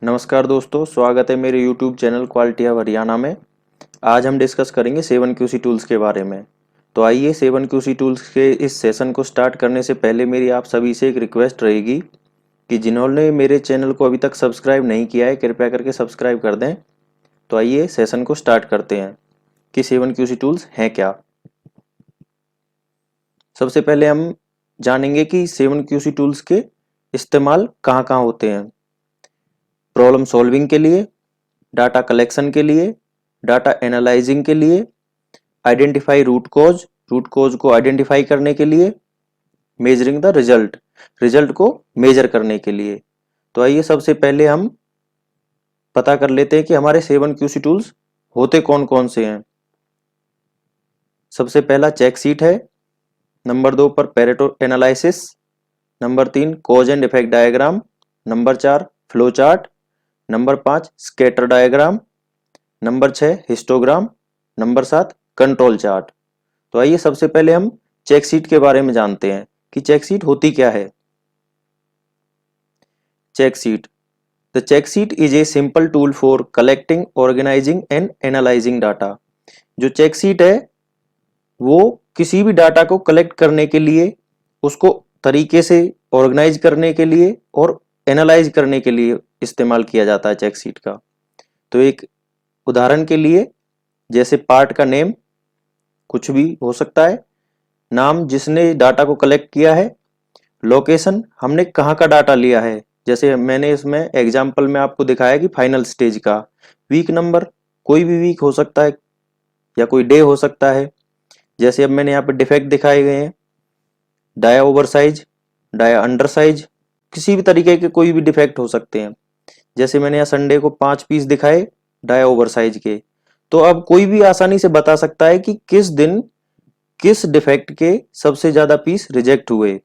नमस्कार दोस्तों, स्वागत है मेरे YouTube channel quality of Haryana में। आज हम डिस्कस करेंगे 7QC टूल्स के बारे में। तो आइए 7QC टूल्स के इस सेशन को स्टार्ट करने से पहले मेरी आप सभी से एक रिक्वेस्ट रहेगी कि जिन्होंने मेरे चैनल को अभी तक सब्सक्राइब नहीं किया है, कृपया करके सब्सक्राइब कर दें। तो आइए सेशन को स्टार्ट करते हैं कि 7QC टूल्स हैं क्या। सबसे पहले हम जानेंगे कि 7QC टूल्स के इस्तेमाल कहाँ कहाँ होते हैं। प्रॉब्लम सॉल्विंग के लिए, डाटा कलेक्शन के लिए, डाटा एनालाइजिंग के लिए, आइडेंटिफाई रूट कोज को आइडेंटिफाई करने के लिए, मेजरिंग द रिजल्ट को मेजर करने के लिए। तो आइए सबसे पहले हम पता कर लेते हैं कि हमारे 7QC टूल्स होते कौन कौन से हैं। सबसे पहला चेक शीट है, नंबर 2 पर Pareto analysis, number 3 cause and effect diagram, number 4 flow chart, number 5 scatter diagram, number 6 histogram, number 7 control chart. तो आइए सबसे पहले हम चेक शीट के बारे में जानते हैं कि चेक शीट होती क्या है। Check sheet, the check sheet is a simple tool for collecting, organising and analysing data. जो चेक शीट है वो किसी भी डाटा को कलेक्ट करने के लिए, उसको तरीके से ऑर्गेनाइज करने के लिए और एनालाइज करने के लिए इस्तेमाल किया जाता है चेक शीट का। तो एक उदाहरण के लिए, जैसे पार्ट का नेम कुछ भी हो सकता है, नाम जिसने डाटा को कलेक्ट किया है, लोकेशन हमने कहाँ का डाटा लिया है, जैसे मैंने इसमें एग्जांपल में आपको दिखाया कि फाइनल स्टेज का, वीक नंबर कोई भी वीक हो सकता है या कोई डे हो सकता है। जैसे अब मैंने यहाँ पे डिफेक्ट दिखाए गए हैं, dia over size, dia under size, किसी भी तरीके के कोई भी डिफेक्ट हो सकते हैं। जैसे मैंने यहाँ संडे को 5 पीस दिखाए डाया ओवर साइज के। तो अब कोई भी आसानी से बता सकता है कि किस दिन किस डिफेक्ट के सबसे ज्यादा पीस रिजेक्ट हुए।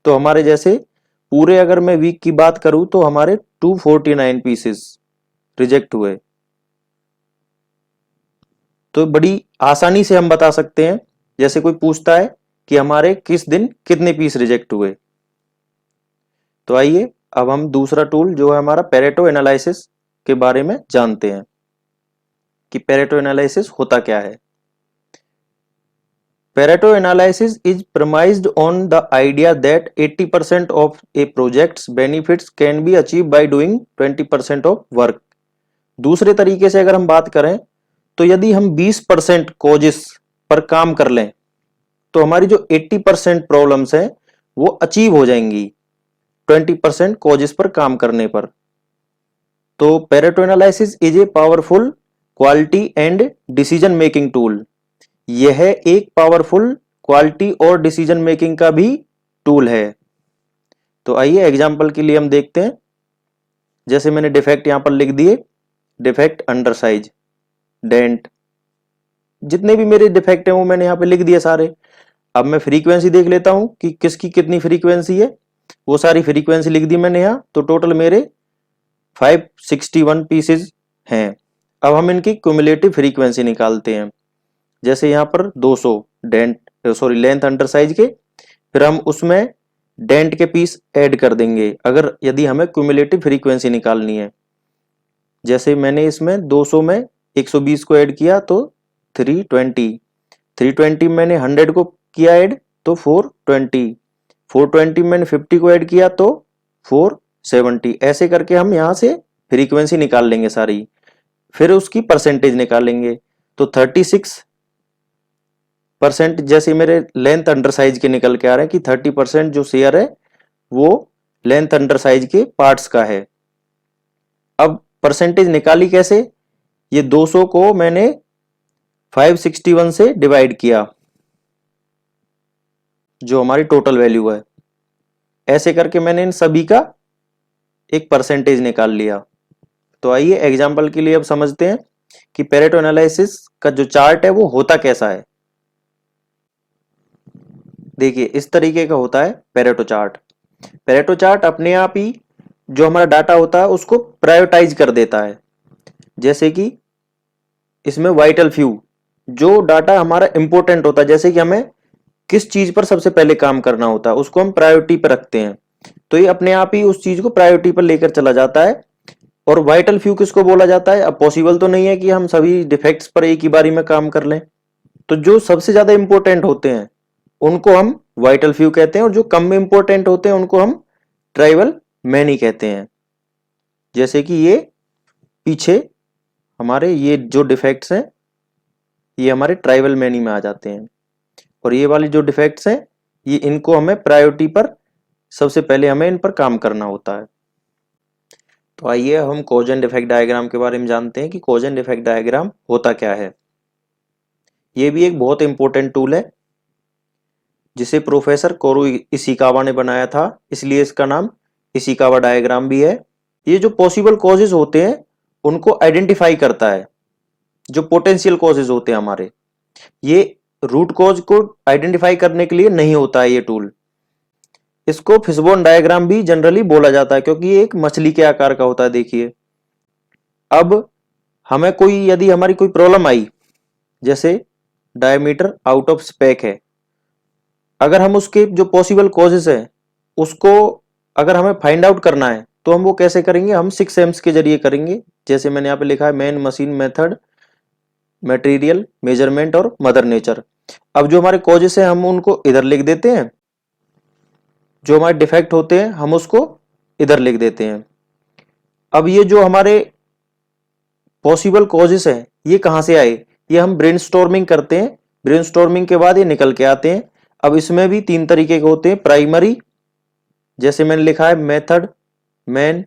तो हमारे जैसे पूरे अगर मैं वीक की बात करूं तो हमारे 249 पीसेस रिजेक्ट हुए। तो बड़ी आसानी से हम बता सकते हैं, जैसे कोई पूछता है कि हमारे किस दिन कितने पीस रिजेक्ट हुए। तो आइए अब हम दूसरा टूल जो है हमारा पेरेटो एनालिसिस के बारे में जानते हैं कि पेरेटो एनालिसिस होता क्या है। Pareto analysis is premised on the idea that 80% of a project's benefits can be achieved by doing 20% of work। दूसरे तरीके से अगर हम बात करें तो यदि हम 20% कॉजेस पर काम कर लें तो हमारी जो 80% प्रॉब्लम्स हैं वो अचीव हो जाएंगी 20% कॉजेस पर काम करने पर। तो Pareto analysis is a powerful quality and decision making tool. यह एक पावरफुल क्वालिटी और डिसीजन मेकिंग का भी टूल है। तो आइए एग्जांपल के लिए हम देखते हैं, जैसे मैंने डिफेक्ट यहां पर लिख दिए, डिफेक्ट अंडर साइज, डेंट, जितने भी मेरे डिफेक्ट हैं वो मैंने यहां पे लिख दिए सारे। अब मैं फ्रीक्वेंसी देख लेता हूं कि किसकी कितनी फ्रीक्वेंसी है। वो सारी फ्रीक्वेंसी लिख दी मैंने यहां। तो टोटल मेरे 561 पीसेज हैं। अब हम इनकी क्यूमुलेटिव फ्रीक्वेंसी निकालते हैं। जैसे यहाँ पर 200 लेंथ अंडर साइज के, फिर हम उसमें डेंट के पीस ऐड कर देंगे अगर यदि हमें क्यूमुलेटिव फ्रीक्वेंसी निकालनी है। जैसे मैंने इसमें 200 में 120 को ऐड किया तो 320 मैंने 100 को किया ऐड तो 420 मैंने 50 को ऐड किया तो 470। ऐसे करके हम यहाँ से फ्रीक्वेंसी निकाल लेंगे सारी, फिर उसकी परसेंटेज निकालेंगे। तो 36% जैसे मेरे लेंथ अंडर साइज के निकल के आ रहे हैं कि 30% जो शेयर है वो लेंथ अंडर साइज के पार्ट्स का है। अब परसेंटेज निकाली कैसे, ये 200 को मैंने 561 से डिवाइड किया जो हमारी टोटल वैल्यू है। ऐसे करके मैंने इन सभी का एक परसेंटेज निकाल लिया। तो आइए एग्जांपल के लिए अब समझते हैं कि पेरेटो एनालिसिस का जो चार्ट है वो होता कैसा है। देखिए इस तरीके का होता है पेरेटो चार्ट। पेरेटो चार्ट अपने आप ही जो हमारा डाटा होता है उसको प्रायोरिटाइज कर देता है। जैसे कि इसमें वाइटल फ्यू जो डाटा हमारा इंपॉर्टेंट होता है, जैसे कि हमें किस चीज पर सबसे पहले काम करना होता है उसको हम प्रायोरिटी पर रखते हैं, तो ये अपने आप ही उस चीज को प्रायोरिटी पर लेकर चला जाता है। और वाइटल फ्यू किसको बोला जाता है? अब पॉसिबल तो नहीं है कि हम सभी डिफेक्ट्स पर एक ही बारी में काम कर लें, तो जो सबसे ज्यादा इंपॉर्टेंट होते हैं उनको हम वाइटल फ्यू कहते हैं और जो कम इंपॉर्टेंट होते हैं उनको हम ट्राइवल मैनी कहते हैं। जैसे कि ये पीछे हमारे ये जो डिफेक्ट्स हैं ये हमारे ट्राइवल मैनी में आ जाते हैं, और ये वाली जो डिफेक्ट्स हैं ये इनको हमें प्रायोरिटी पर सबसे पहले हमें इन पर काम करना होता है। तो आइए हम कॉज एंड इफेक्ट डायग्राम के बारे में जानते हैं कि कॉज एंड इफेक्ट डायग्राम होता क्या है। ये भी एक बहुत इंपॉर्टेंट टूल है जिसे प्रोफेसर कोरू इशिकावा ने बनाया था, इसलिए इसका नाम इशिकावा डायग्राम भी है। ये जो पॉसिबल कॉजेज होते हैं उनको आइडेंटिफाई करता है, जो पोटेंशियल कॉजेज होते हैं हमारे, ये रूट कॉज को आइडेंटिफाई करने के लिए नहीं होता है ये टूल। इसको फिशबोन डायग्राम भी जनरली बोला जाता है क्योंकि ये एक मछली के आकार का होता है। देखिए, अब हमें कोई यदि हमारी कोई प्रॉब्लम आई, जैसे डायमीटर आउट ऑफ स्पेक है, अगर हम उसके जो पॉसिबल कॉजेज है उसको अगर हमें फाइंड आउट करना है तो हम वो कैसे करेंगे? हम 6 एम्स के जरिए करेंगे। जैसे मैंने यहाँ पे लिखा है man, machine, method, material, measurement और मदर नेचर। अब जो हमारे कॉजेस हैं हम उनको इधर लिख देते हैं, जो हमारे डिफेक्ट होते हैं हम उसको इधर लिख देते हैं। अब ये जो हमारे पॉसिबल कॉजेस हैं ये कहाँ से आए? ये हम ब्रेनस्टॉर्मिंग करते हैं, ब्रेनस्टॉर्मिंग के बाद ये निकल के आते हैं। अब इसमें भी 3 तरीके के होते हैं। प्राइमरी, जैसे मैंने लिखा है method, man,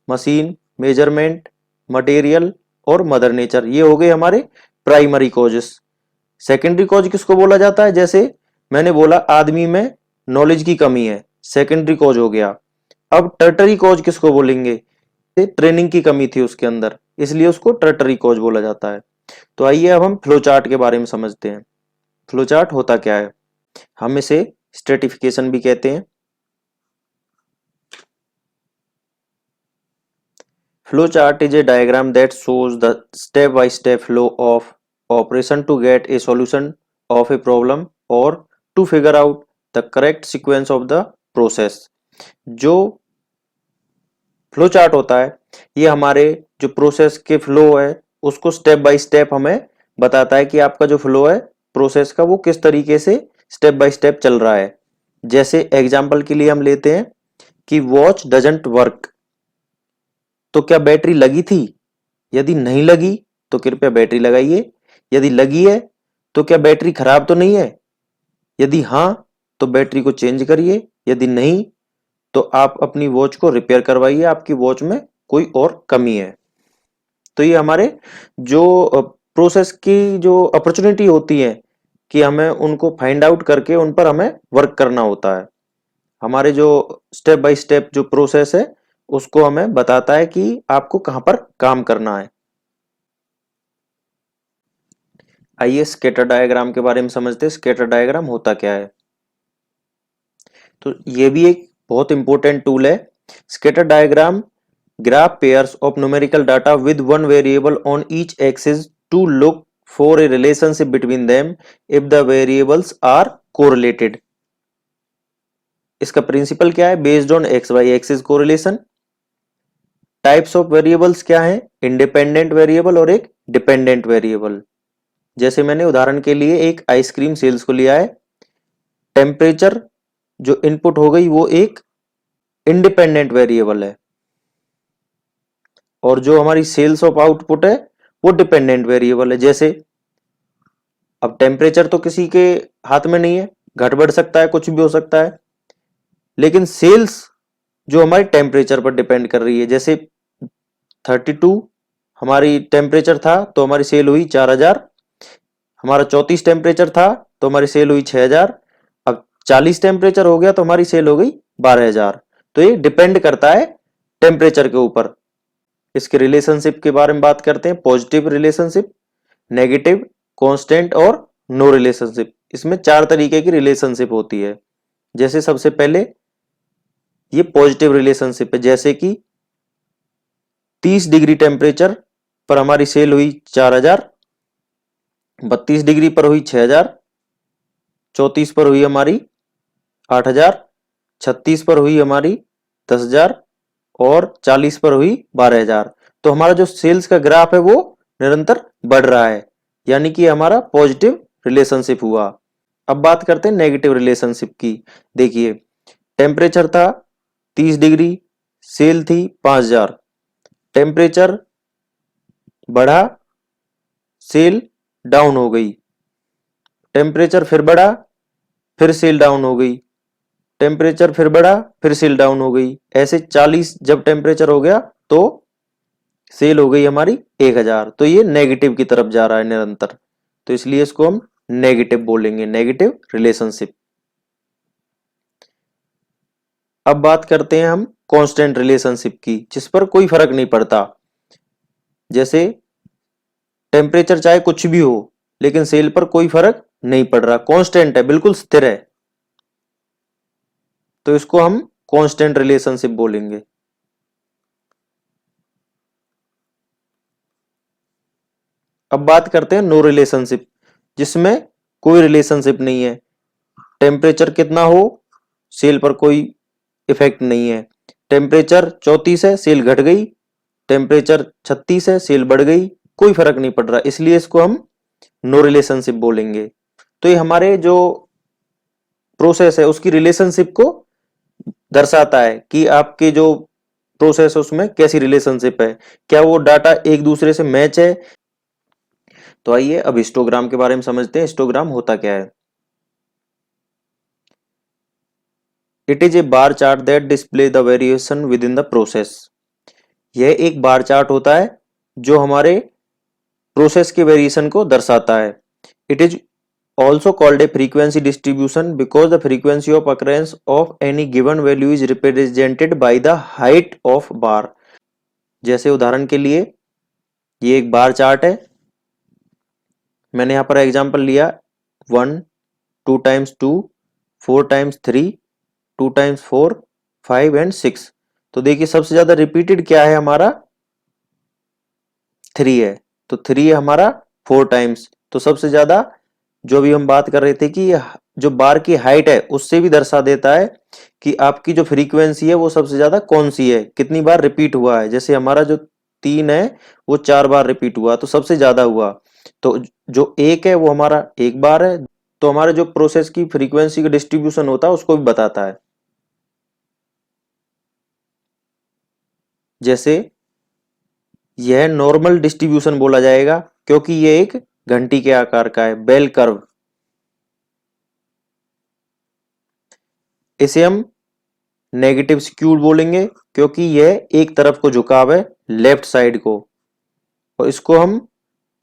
machine, measurement, material और मदर नेचर, ये हो गए हमारे प्राइमरी कॉजेस। सेकेंडरी कॉज किसको बोला जाता है? जैसे मैंने बोला आदमी में नॉलेज की कमी है, सेकेंडरी कॉज हो गया। अब टर्टरी कॉज किसको बोलेंगे? ट्रेनिंग की कमी थी उसके अंदर, इसलिए उसको टर्टरी कॉज बोला जाता है। तो आइए अब हम फ्लो चार्ट के बारे में समझते हैं। फ्लो चार्ट होता क्या है? हम इसे स्ट्रेटिफिकेशन भी कहते हैं। Flow chart is a diagram that shows the step-by-step flow of operation to get a solution of a problem or to figure out the correct sequence of the process। जो flow chart होता है ये हमारे जो process के flow है उसको step by step हमें बताता है कि आपका जो फ्लो है प्रोसेस का वो किस तरीके से स्टेप बाय स्टेप चल रहा है। जैसे एग्जांपल के लिए हम लेते हैं कि वॉच डजंट वर्क, तो क्या बैटरी लगी थी? यदि नहीं लगी तो कृपया बैटरी लगाइए। यदि लगी है तो क्या बैटरी खराब तो नहीं है? यदि हाँ तो बैटरी को चेंज करिए, यदि नहीं तो आप अपनी वॉच को रिपेयर करवाइए, आपकी वॉच में कोई और कमी है। तो ये हमारे जो प्रोसेस की जो अपॉर्चुनिटी होती है कि हमें उनको फाइंड आउट करके उन पर हमें वर्क करना होता है। हमारे जो स्टेप बाय स्टेप जो प्रोसेस है उसको हमें बताता है कि आपको कहां पर काम करना है। आइए स्कैटर डायग्राम के बारे में समझते हैं। स्कैटर डायग्राम होता क्या है? तो ये भी एक बहुत इंपॉर्टेंट टूल है। Scatter diagram graph pairs of numerical data with one variable on each axis to look for a relationship between them if the variables are correlated। इसका प्रिंसिपल क्या है? Based on X Y axis correlation. Types of variables क्या है? Independent variable और एक dependent variable. जैसे मैंने उदाहरण के लिए एक आइसक्रीम सेल्स को लिया है, टेम्परेचर जो इनपुट हो गई वो एक इंडिपेंडेंट वेरिएबल है और जो हमारी सेल्स ऑफ आउटपुट है वो डिपेंडेंट वेरिएबल है। जैसे अब टेम्परेचर तो किसी के हाथ में नहीं है, घट बढ़ सकता है, कुछ भी हो सकता है, लेकिन सेल्स जो हमारी टेम्परेचर पर डिपेंड कर रही है। जैसे 32 हमारी टेम्परेचर था तो हमारी सेल हुई 4000, हमारा 34 टेम्परेचर था तो हमारी सेल हुई 6000, अब 40 टेम्परेचर हो गया तो हमारी सेल हो गई 12000। तो ये डिपेंड करता है टेम्परेचर के ऊपर। इसके रिलेशनशिप के बारे में बात करते हैं। पॉजिटिव रिलेशनशिप, नेगेटिव, कांस्टेंट और नो रिलेशनशिप। इसमें 4 तरीके की रिलेशनशिप होती है। जैसे सबसे पहले ये पॉजिटिव रिलेशनशिप है, जैसे कि 30 डिग्री टेम्परेचर पर हमारी सेल हुई 4000, 32 डिग्री पर हुई 6000, 34 पर हुई हमारी 8000, 36 पर हुई हमारी 10,000, और 40 पर हुई 12,000। तो हमारा जो सेल्स का ग्राफ है वो निरंतर बढ़ रहा है, यानी कि हमारा पॉजिटिव रिलेशनशिप हुआ। अब बात करते हैं नेगेटिव रिलेशनशिप की। देखिए, टेम्परेचर था 30 डिग्री, सेल थी 5,000। टेम्परेचर बढ़ा, सेल डाउन हो गई। टेम्परेचर फिर बढ़ा, फिर सेल डाउन हो गई। टेम्परेचर फिर बढ़ा, फिर सेल डाउन हो गई। ऐसे 40 जब टेम्परेचर हो गया तो सेल हो गई हमारी 1,000। तो ये नेगेटिव की तरफ जा रहा है निरंतर, तो इसलिए इसको हम नेगेटिव बोलेंगे, नेगेटिव रिलेशनशिप। अब बात करते हैं हम कांस्टेंट रिलेशनशिप की, जिस पर कोई फर्क नहीं पड़ता। जैसे टेम्परेचर चाहे कुछ भी हो, लेकिन सेल पर कोई फर्क नहीं पड़ रहा, कांस्टेंट है, बिल्कुल स्थिर है, तो इसको हम कांस्टेंट रिलेशनशिप बोलेंगे। अब बात करते हैं नो रिलेशनशिप, जिसमें कोई रिलेशनशिप नहीं है। टेम्परेचर कितना हो, सेल पर कोई इफेक्ट नहीं है। टेम्परेचर 34 है, सेल घट गई। टेम्परेचर 36 है, सेल बढ़ गई, कोई फर्क नहीं पड़ रहा, इसलिए इसको हम नो रिलेशनशिप बोलेंगे। तो ये हमारे जो प्रोसेस है उसकी रिलेशनशिप को दर्शाता है कि आपके जो प्रोसेस है उसमें कैसी रिलेशनशिप है, क्या वो डाटा एक दूसरे से मैच है। तो आइए अब हिस्टोग्राम के बारे में समझते हैं, हिस्टोग्राम होता क्या है। It is a bar chart that display the variation with in the process. यह एक बार चार्ट होता है जो हमारे प्रोसेस के वेरिएशन को दर्शाता है। It is also called a frequency distribution because the frequency of occurrence of any given value is represented by the height of bar। जैसे उदाहरण के लिए ये एक बार चार्ट है, मैंने यहाँ पर एग्जांपल लिया 1, 2 टाइम्स 2, 4 टाइम्स 3, 2 टाइम्स 4, 5 एंड 6। तो देखिए सबसे ज्यादा रिपीटेड क्या है हमारा, 3 है, तो 3 है हमारा 4 टाइम्स। तो सबसे ज्यादा जो भी हम बात कर रहे थे कि जो बार की हाइट है उससे भी दर्शा देता है कि आपकी जो फ्रीक्वेंसी है वो सबसे ज्यादा कौन सी है, कितनी बार रिपीट हुआ है। जैसे हमारा जो 3 है वो 4 बार रिपीट हुआ तो सबसे ज्यादा हुआ। तो जो 1 है वो हमारा 1 बार है, तो हमारे जो प्रोसेस की फ्रीक्वेंसी का डिस्ट्रीब्यूशन होता है उसको भी बताता है। जैसे यह नॉर्मल डिस्ट्रीब्यूशन बोला जाएगा क्योंकि यह एक घंटी के आकार का है, बेल कर्व। इसे हम नेगेटिव स्क्यूड बोलेंगे क्योंकि यह एक तरफ को झुकाव है, लेफ्ट साइड को। और इसको हम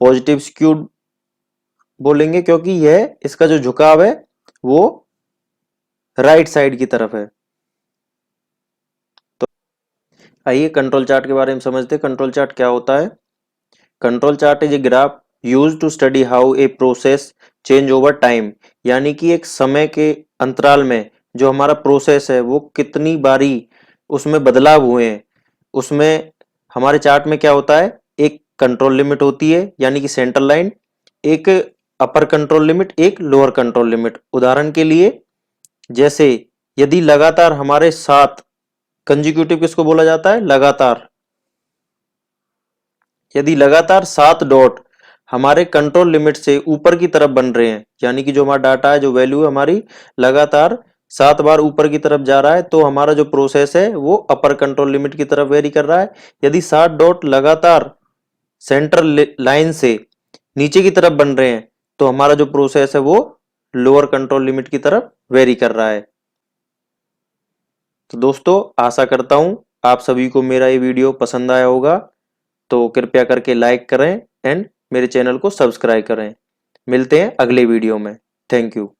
पॉजिटिव स्क्यूड बोलेंगे क्योंकि यह इसका जो झुकाव है वो राइट साइड की तरफ है। तो आइए कंट्रोल चार्ट के बारे में समझते हैं। कंट्रोल चार्ट क्या होता है। Control chart is a graph used to study how a process change over time, यानी कि एक समय के अंतराल में जो हमारा प्रोसेस है वो कितनी बारी उसमें बदलाव हुए हैं। उसमें हमारे चार्ट में क्या होता है, एक कंट्रोल लिमिट होती है यानी कि सेंटर लाइन, एक अपर कंट्रोल लिमिट, एक लोअर कंट्रोल लिमिट। उदाहरण के लिए जैसे यदि लगातार हमारे साथ, कंजिक्यूटिव किसको बोला जाता है, लगातार, यदि लगातार 7 डॉट हमारे कंट्रोल लिमिट से ऊपर की तरफ बन रहे हैं, यानी कि जो हमारा डाटा है, जो वैल्यू है हमारी लगातार 7 बार ऊपर की तरफ जा रहा है, तो हमारा जो प्रोसेस है वो अपर कंट्रोल लिमिट की तरफ वेरी कर रहा है। यदि 7 डॉट लगातार सेंट्रल लाइन से नीचे की तरफ बन रहे हैं तो हमारा जो प्रोसेस है वो लोअर कंट्रोल लिमिट की तरफ वेरी कर रहा है। तो दोस्तों आशा करता हूं आप सभी को मेरा ये वीडियो पसंद आया होगा, तो कृपया करके लाइक करें एंड मेरे चैनल को सब्सक्राइब करें। मिलते हैं अगले वीडियो में। Thank you.